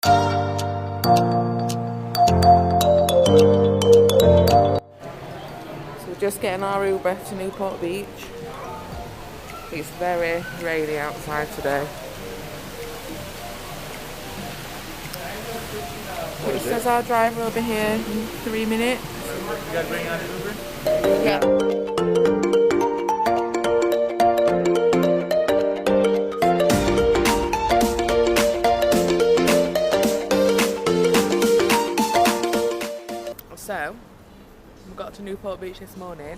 So we're just getting our Uber to Newport Beach. It's very rainy outside today. It says our driver will be here in 3 minutes. You gotta bring out an Uber? Yeah. So, we got to Newport Beach this morning,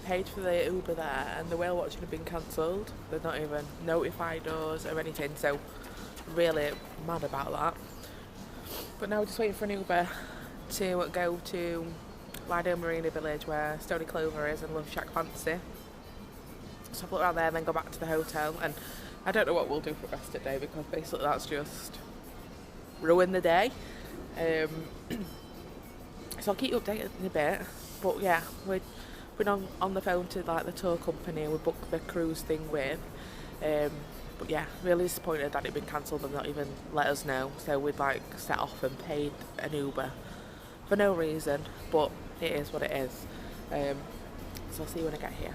paid for the Uber there, and the whale watching had been cancelled. They've not even notified us or anything, so really mad about that. But now we're just waiting for an Uber to go to Lido Marina Village where Stony Clover is and Love Shack Fancy. So I'll look around there and then go back to the hotel, and I don't know what we'll do for the rest of the day because basically that's just ruined the day. So I'll keep you updated in a bit, but yeah, we've been on the phone to like the tour company we booked the cruise thing with, but yeah, really disappointed that it'd been cancelled and not even let us know. So we'd like set off and paid an Uber for no reason, but it is what it is. So I'll see you when I get here.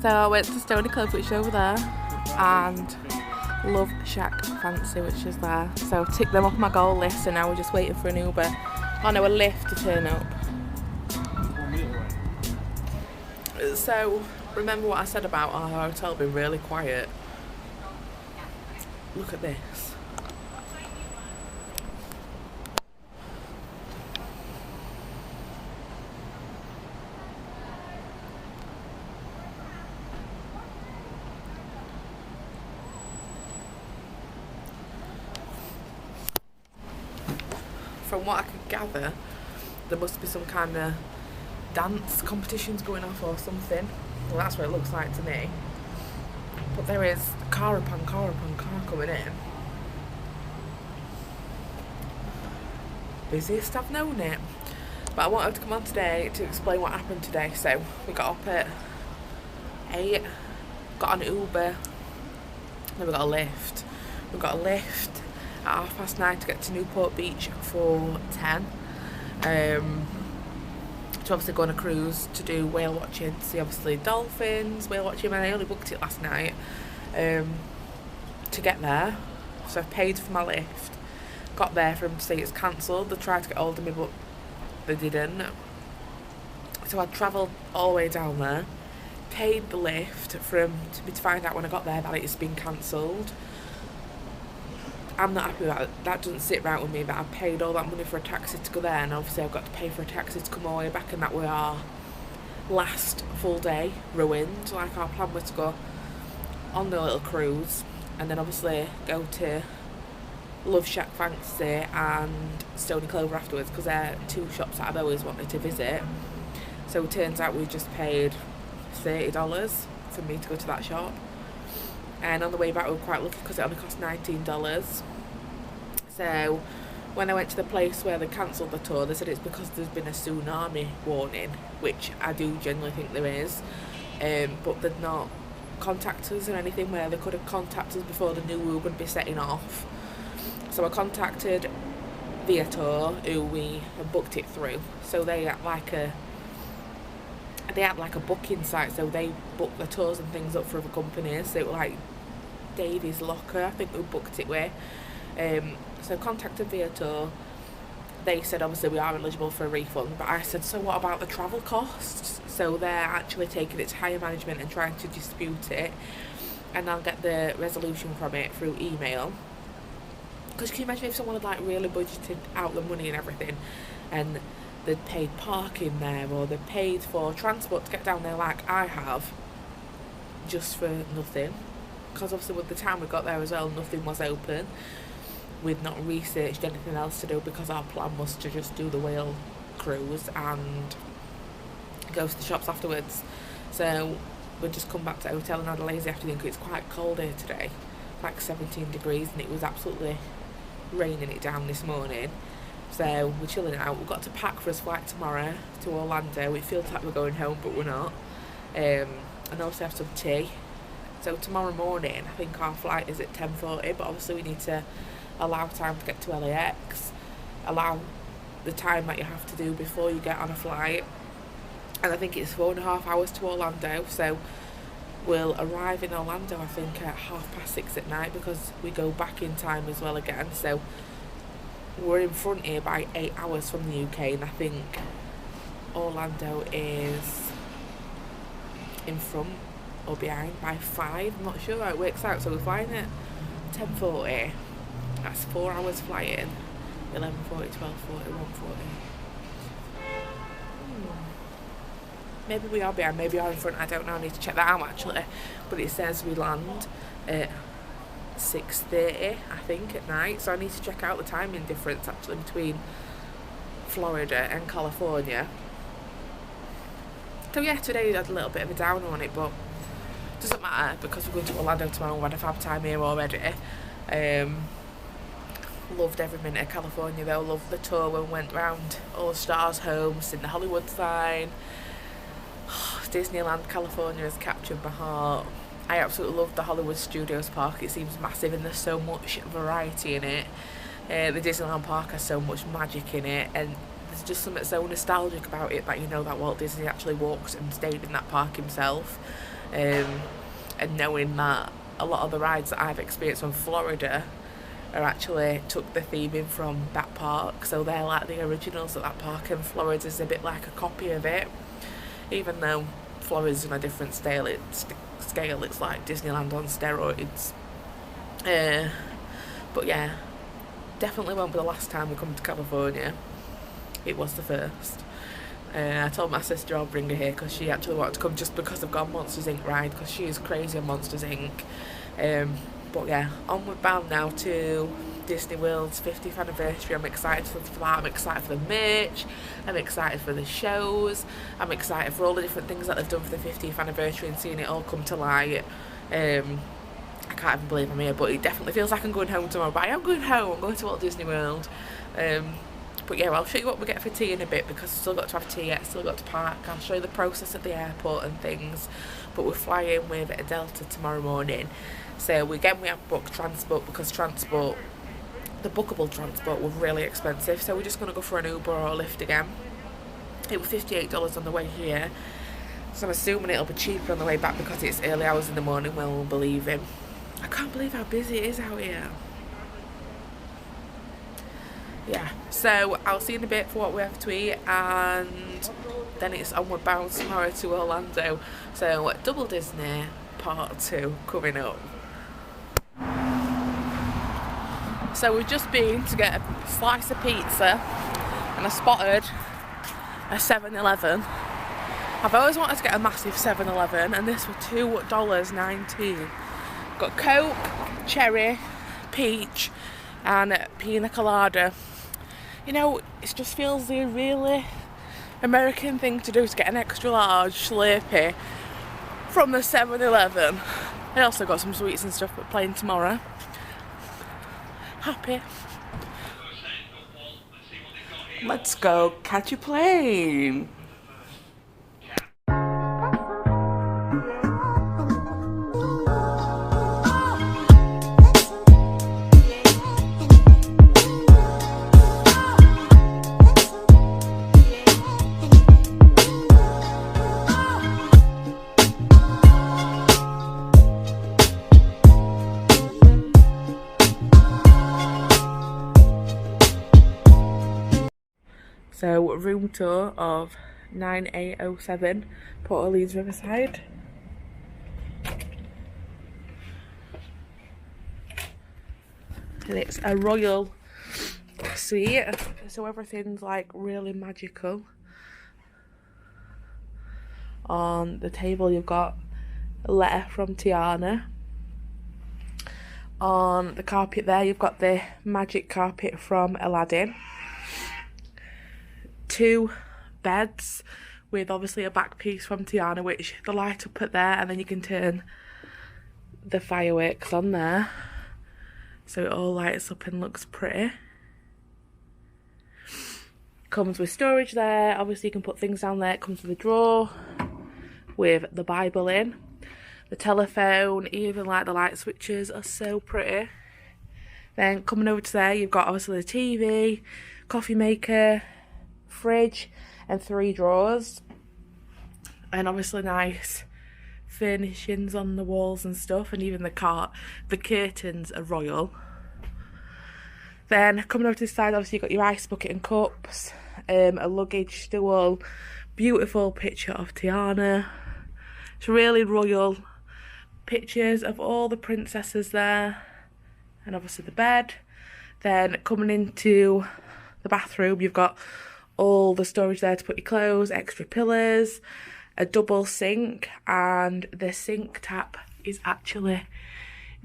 So I went to Stony Clover, which is over there, and Love Shack Fancy, which is there. So I've ticked them off my goal list, and now we're just waiting for an Uber. Oh no, a lift to turn up. So remember what I said about our hotel being really quiet? Look at this. From what I could gather, there must be some kind of dance competitions going off or something. Well, that's what it looks like to me. But there is car coming in. Busiest I've known it. But I wanted to come on today to explain what happened today. So we got up at 8, got an Uber, then we got a lift. We got a lift at 9:30 to get to Newport Beach for 10. To obviously go on a cruise to do whale watching, to see obviously dolphins, whale watching, and I only booked it last night to get there. So I've paid for my lift, got there for them to say it's cancelled. They tried to get hold of me but they didn't. So I travelled all the way down there, paid the lift for them to find out when I got there that it's been cancelled. I'm not happy with that. That doesn't sit right with me that I paid all that money for a taxi to go there, and obviously I've got to pay for a taxi to come all the way back, and that were our last full day ruined. Like our plan was to go on the little cruise and then obviously go to Love Shack Fancy and Stony Clover afterwards, because they're two shops that I've always wanted to visit. So it turns out we just paid $30 for me to go to that shop. And on the way back we were quite lucky because it only cost $19. So when I went to the place where they cancelled the tour, they said it's because there's been a tsunami warning, which I do genuinely think there is, but they'd not contacted us or anything where they could have contacted us before they knew we were going to be setting off. So I contacted Viator, who we had booked it through. So they had like a booking site, so they booked the tours and things up for other companies. So it was like Davy's Locker, I think we booked it with. So contacted Viator. They said obviously we are eligible for a refund, but I said, so what about the travel costs? So they're actually taking it to higher management and trying to dispute it, and I'll get the resolution from it through email. Because can you imagine if someone had like really budgeted out the money and everything, and they'd paid parking there, or they'd paid for transport to get down there like I have, just for nothing. Because obviously with the time we got there as well, nothing was open. We'd not researched anything else to do because our plan was to just do the whale cruise and go to the shops afterwards. So we just come back to the hotel and had a lazy afternoon because it's quite cold here today, like 17 degrees, and it was absolutely raining it down this morning. So we're chilling out. We've got to pack for his flight tomorrow to Orlando. It feels like we're going home, but we're not. And also have some tea. So tomorrow morning, I think our flight is at 10:40, but obviously we need to allow time to get to LAX, allow the time that you have to do before you get on a flight. And I think it's 4.5 hours to Orlando, so we'll arrive in Orlando, I think, at 6:30 at night, because we go back in time as well again. So we're in front here by 8 hours from the UK, and I think Orlando is in front or behind by 5. I'm not sure how it works out. So we're flying at 10:40. That's 4 hours flying. 11:40, 12:40, 1:40. Maybe we are behind, maybe we are in front. I don't know. I need to check that out actually. But it says we land at 6:30, I think, at night. So I need to check out the timing difference actually between Florida and California. So yeah, today I had a little bit of a downer on it, but it doesn't matter because we're going to Orlando tomorrow. We've had a fab time here already. Loved every minute of California though. Loved the tour when we went round All Stars Home, seen the Hollywood sign. Disneyland California has captured my heart. I absolutely love the Hollywood Studios park. It seems massive and there's so much variety in it. The Disneyland park has so much magic in it, and there's just something so nostalgic about it that you know that Walt Disney actually walked and stayed in that park himself. And knowing that a lot of the rides that I've experienced from Florida are actually took the theming from that park, so they're like the originals at that park, and Florida's a bit like a copy of it. Even though Florida's on a different scale, it's like Disneyland on steroids. But yeah, definitely won't be the last time we come to California. It was the first. I told my sister I'll bring her here because she actually wanted to come just because I've got a Monsters Inc. ride, because she is crazy on Monsters Inc. But yeah, onward bound now to Disney World's 50th anniversary. I'm excited for that. I'm excited for the merch. I'm excited for the shows. I'm excited for all the different things that they've done for the 50th anniversary and seeing it all come to light. I can't even believe I'm here, but it definitely feels like I'm going home tomorrow. But I am going home. I'm going to Walt Disney World. But yeah, I'll show you what we get for tea in a bit, because I've still got to have tea yet, still got to park. I'll show you the process at the airport and things. But we're flying with a Delta tomorrow morning. So again, we have booked transport, because the bookable transport was really expensive. So we're just going to go for an Uber or a Lyft again. It was $58 on the way here. So I'm assuming it'll be cheaper on the way back because it's early hours in the morning when we'll be leaving. I can't believe how busy it is out here. Yeah, so I'll see you in a bit for what we have to eat, and then it's onward bound tomorrow to Orlando. So Double Disney Part 2 coming up. So we've just been to get a slice of pizza, and I spotted a 7-Eleven. I've always wanted to get a massive 7-Eleven, and this was $2.19. Got Coke, cherry, peach, and pina colada. You know, it just feels the really American thing to do, to get an extra large Slurpee from the 7-Eleven. I also got some sweets and stuff, but playing tomorrow. Happy. Let's go catch a plane. So, room tour of 9807 Port Orleans Riverside. And it's a royal suite, so everything's like really magical. On the table you've got a letter from Tiana. On the carpet there you've got the magic carpet from Aladdin. 2 beds with obviously a back piece from Tiana, which the light up at there, and then you can turn the fireworks on there so it all lights up and looks pretty. Comes with storage there, obviously you can put things down there. It comes with a drawer with the Bible in, the telephone, even like the light switches are so pretty. Then coming over to there, you've got obviously the TV, coffee maker, fridge, and 3 drawers. And obviously nice furnishings on the walls and stuff, and even the curtains are royal. Then coming over to this side, obviously you've got your ice bucket and cups, a luggage stool, beautiful picture of Tiana. It's really royal. Pictures of all the princesses there, and obviously the bed. Then coming into the bathroom, you've got all the storage there to put your clothes, extra pillars, a double sink, and the sink tap is actually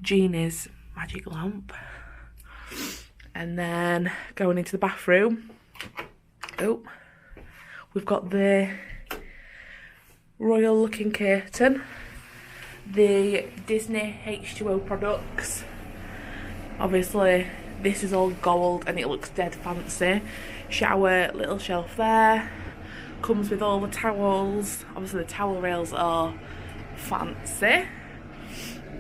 Jeannie's magic lamp. And then going into the bathroom, we've got the royal looking curtain, the Disney H2O products. Obviously this is all gold and it looks dead fancy. Shower, little shelf there. Comes with all the towels. Obviously the towel rails are fancy.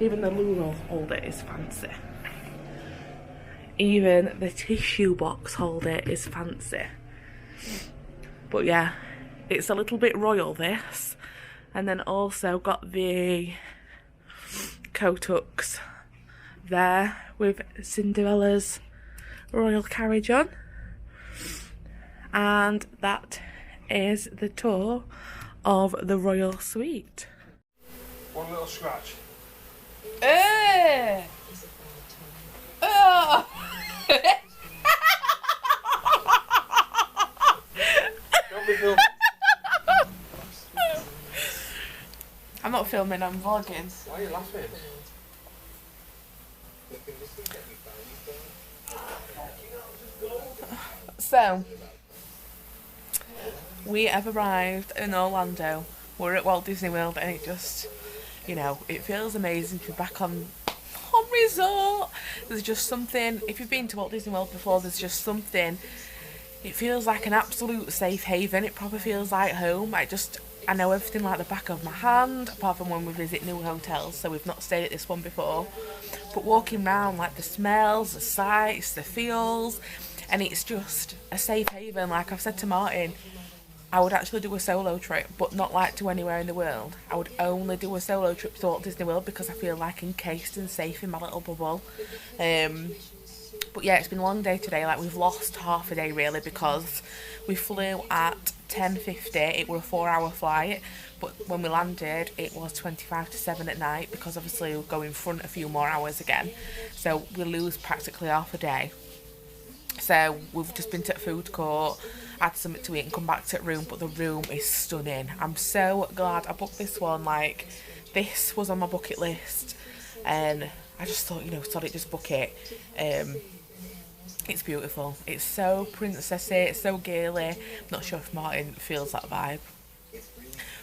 Even the Luna holder is fancy. Even the tissue box holder is fancy. But yeah, it's a little bit royal, this. And then also got the Kotuks there with Cinderella's royal carriage on. And that is the tour of the royal suite. One little scratch. Don't be filming. I'm not filming, I'm vlogging. Why are you laughing? So, we have arrived in Orlando. We're at Walt Disney World and it just, you know, it feels amazing to be back on resort. There's just something, if you've been to Walt Disney World before, there's just something, it feels like an absolute safe haven. It probably feels like home. I know everything like the back of my hand, apart from when we visit new hotels, so we've not stayed at this one before. But walking around, like the smells, the sights, the feels, and it's just a safe haven. Like I've said to Martin, I would actually do a solo trip, but not like to anywhere in the world. I would only do a solo trip to Walt Disney World because I feel like encased and safe in my little bubble. But yeah, it's been a long day today. Like we've lost half a day really because we flew at 10:50. It was a 4-hour flight, but when we landed it was 25 to 7 at night because obviously we'll go in front a few more hours again. So we lose practically half a day. So we've just been to the food court, had something to eat and come back to the room, but the room is stunning. I'm so glad I booked this one. Like this was on my bucket list and I just thought, you know, sorry, just book it. It's beautiful. It's so princessy, it's so girly. I'm not sure if Martin feels that vibe,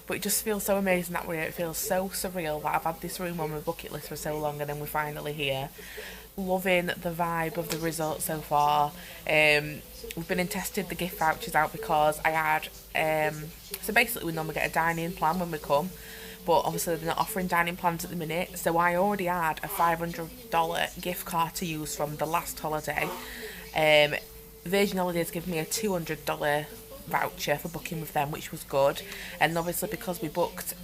but it just feels so amazing that way. It feels so surreal that I've had this room on my bucket list for so long and then we're finally here. Loving the vibe of the resort so far. We've been and tested the gift vouchers out because I had so basically we normally get a dining plan when we come, but obviously they're not offering dining plans at the minute, so I already had a $500 gift card to use from the last holiday. Virgin Holidays gave me a $200 voucher for booking with them, which was good, and obviously because we booked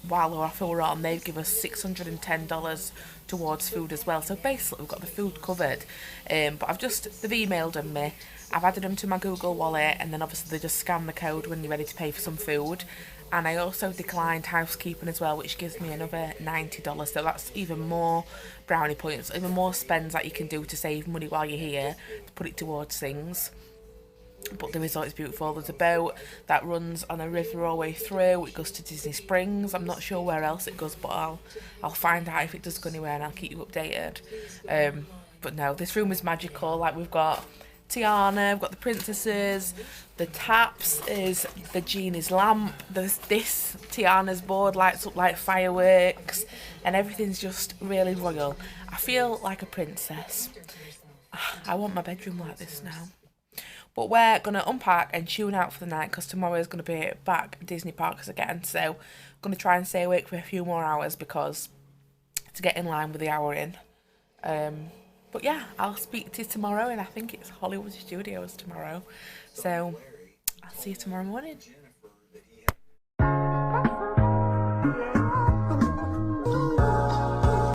while our offer were on, they've given us $610 towards food as well, so basically we've got the food covered. But they've emailed them me, I've added them to my Google Wallet, and then obviously they just scan the code when you're ready to pay for some food. And I also declined housekeeping as well, which gives me another $90, so that's even more brownie points, even more spends that you can do to save money while you're here, to put it towards things. But the resort is beautiful. There's a boat that runs on a river all the way through. It goes to Disney Springs. I'm not sure where else it goes, but I'll find out if it does go anywhere and I'll keep you updated. But no, this room is magical. Like we've got Tiana, we've got the princesses, the taps is the genie's lamp, there's this Tiana's board lights up like fireworks, and everything's just really royal. I feel like a princess. I want my bedroom like this now. But we're going to unpack and tune out for the night because tomorrow is going to be back at Disney Parks again. So I'm going to try and stay awake for a few more hours because to get in line with the hour in. But yeah, I'll speak to you tomorrow, and I think it's Hollywood Studios tomorrow. So I'll see you tomorrow morning.